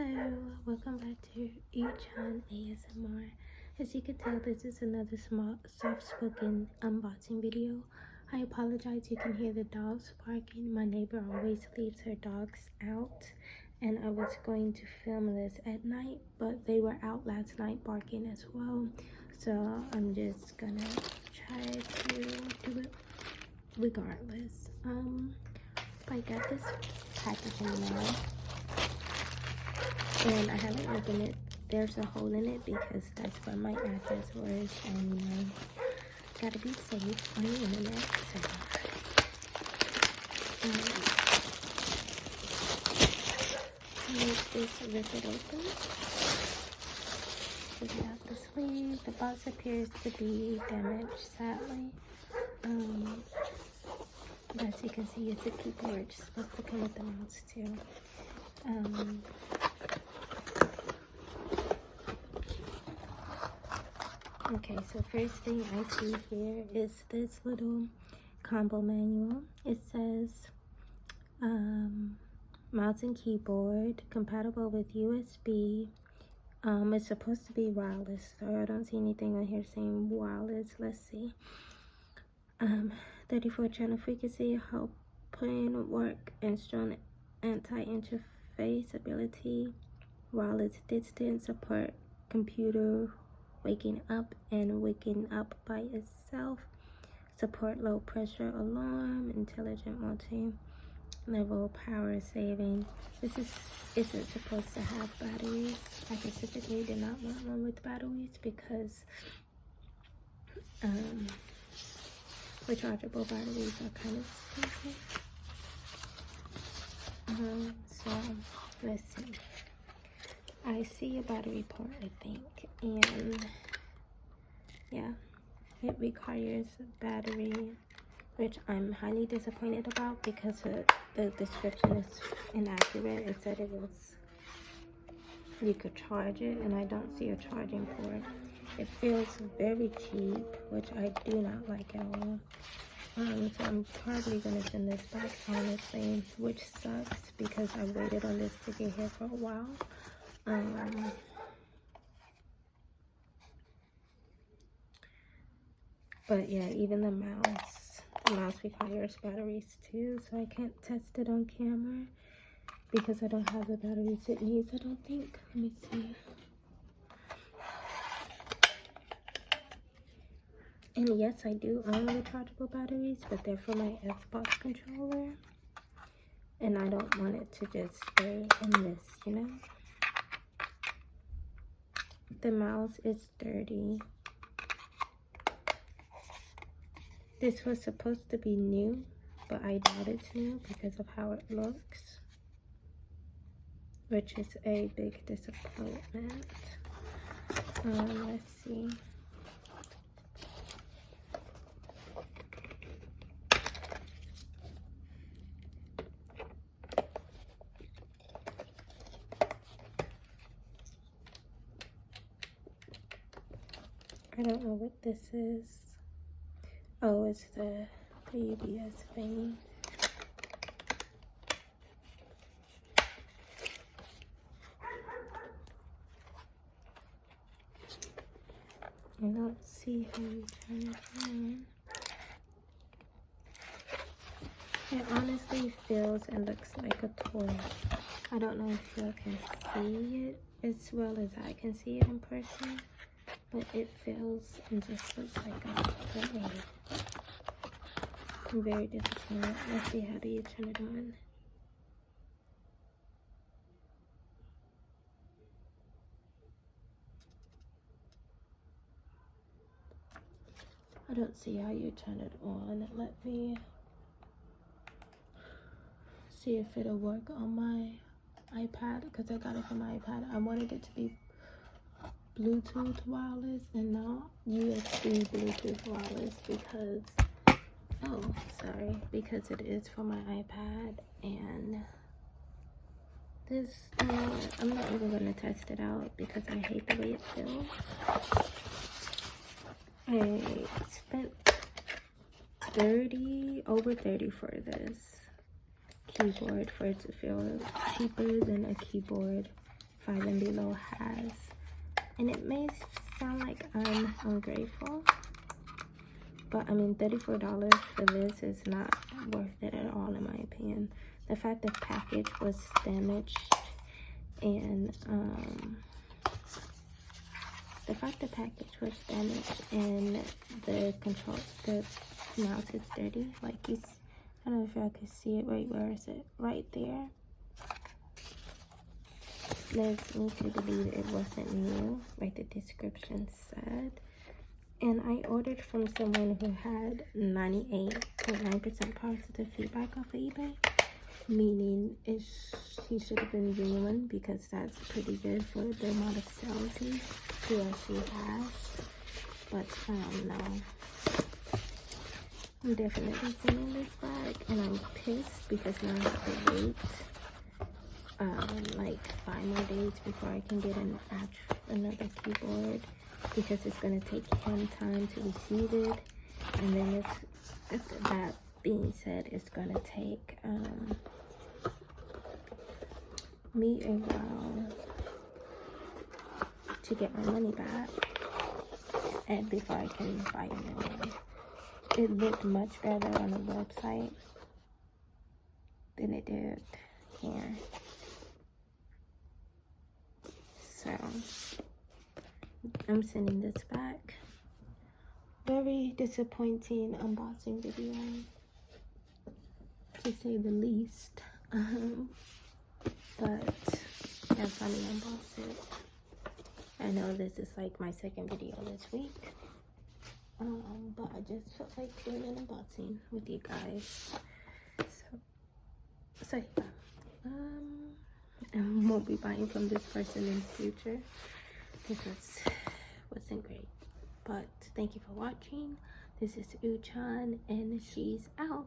Hello, welcome back to Uchan ASMR. As you can tell, this is another small soft-spoken unboxing video. I apologize, you can hear the dogs barking. My neighbor always leaves her dogs out, and I was going to film this at night, but they were out last night barking as well. So I'm just gonna try to do it regardless. I got this package in the mail. And I haven't opened it. There's a hole in it because that's where my address was, and you know, gotta be safe on the internet. So let's just rip it open. Take it out the sleeve. The box appears to be damaged, sadly. As you can see, it's a keyboard. It's supposed to come with the mouse too. Okay, so first thing I see here is this little combo manual. It says mouse and keyboard compatible with USB. It's supposed to be wireless, so I don't see anything on here saying wireless. Let's see. 34 channel frequency, help putting work and strong anti-interface ability, wireless distance, support computer waking up and waking up by itself, support low pressure alarm, intelligent multi-level power saving. This isn't supposed to have batteries. I specifically did not want one with batteries because rechargeable batteries are kind of expensive. So let's see. I see a battery port, I think, and yeah, it requires a battery, which I'm highly disappointed about because the description is inaccurate. It said you could charge it, and I don't see a charging port. It feels very cheap, which I do not like at all. So I'm probably gonna send this back, honestly, which sucks because I waited on this to get here for a while. But yeah, even the mouse requires batteries too, so I can't test it on camera because I don't have the batteries it needs, I don't think. Let me see. And yes, I do own rechargeable batteries, but they're for my Xbox controller, and I don't want it to just stay in this, you know? The mouse is dirty. This was supposed to be new, but I doubt it's new because of how it looks, which is a big disappointment. Let's see. I don't know what this is. Oh, it's the UBS thingy. I don't see how you turn it on. It honestly feels and looks like a toy. I don't know if you can see it as well as I can see it in person, but it feels and just looks like a toy. I'm very disappointed. Let's see, how do you turn it on? I don't see how you turn it on. Let me see if it'll work on my iPad, because I got it from my iPad. I wanted it to be Bluetooth wireless and not USB Bluetooth wireless because because it is for my iPad, and this, I'm not even going to test it out because I hate the way it feels. I spent over 30 for this keyboard, for it to feel cheaper than a keyboard 5 and Below has. And it may sound like I'm ungrateful, but I mean, $34 for this is not worth it at all, in my opinion. The fact the package was damaged and the mouse is dirty. Like, I don't know if y'all can see it. Wait, where is it? Right there. Leads me to believe it wasn't new, like the description said. And I ordered from someone who had 98.9% positive feedback off of eBay, meaning she should have been genuine, because that's pretty good for the amount of sales he actually has. But no, I'm definitely sending this back, and I'm pissed because now I have to wait like 5 more days before I can get another keyboard, because it's going to take him time to receive it. And then that being said, it's going to take me a while to get my money back, and before I can buy a new one. It looked much better on the website than it did here. So I'm sending this back. Very disappointing unboxing video, to say the least. But that's how me unbox it. I know this is like my second video this week. But I just felt like doing an unboxing with you guys. So yeah. I won't be buying from this person in the future, because it wasn't great. But thank you for watching. This is Uchan, and she's out.